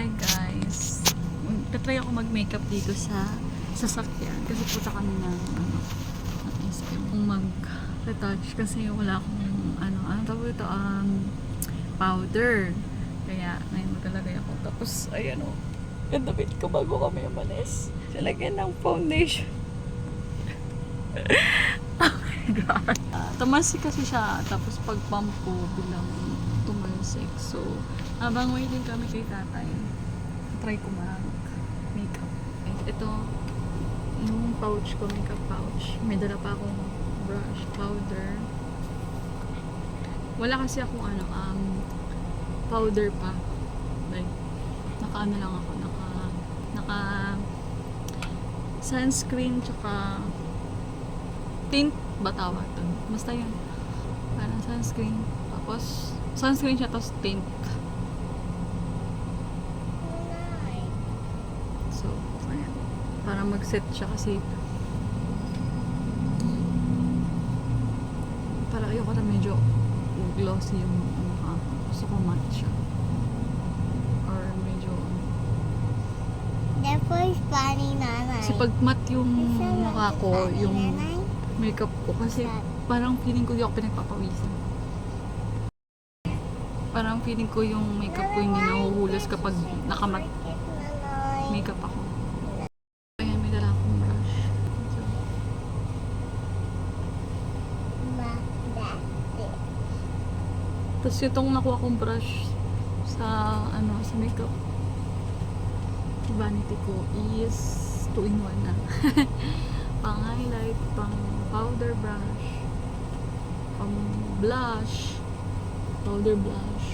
Hi guys. Tatry ako mag-makeup dito sa sasakyan kasi punta kami ng naisip kong mag-retouch kasi wala akong tawag ito, powder. Kaya ngayon maglalagay ako. Tapos ayan o, yung damit ko bago kami umalis. Nalagyan ng foundation. Oh my god. Tamasi kasi siya. Tapos pag pump ko bilang tumalsik. So habang waiting kami kay tatay, try ko mag-makeup. Ito, yung pouch ko, makeup pouch. May dala pa akong brush, powder. Wala kasi akong powder pa. Like, naka lang ako, naka sunscreen, tsaka tint ba tawag doon? Basta yun. Parang sunscreen. Tapos, sunscreen siya, tapos tint. So, ayan. Para mag-set siya kasi para ayoko na medyo glossy yung mukha. Gusto ko matte siya. Or medyo That was funny, Nanay. kasi pag matte yung mukha ko, yung makeup ko, kasi parang feeling ko di ako pinagpapawisan. Parang feeling ko yung makeup ko hindi nahuhulos kapag nakamat makeup ako. Ayan, may dala akong brush. So, tapos itong nakuha kong brush sa sa makeup vanity ko is 2-in-1 na. Pang highlight, pang powder brush, pang blush, powder blush,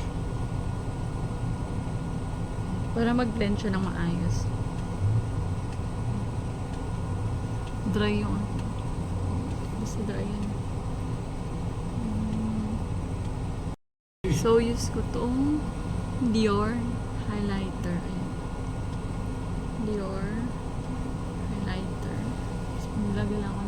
para mag-blend siya ng maayos. Dry yung basta dry yan. So use ko tong Dior highlighter. Ayan. Dior highlighter. So, nilagay lang ako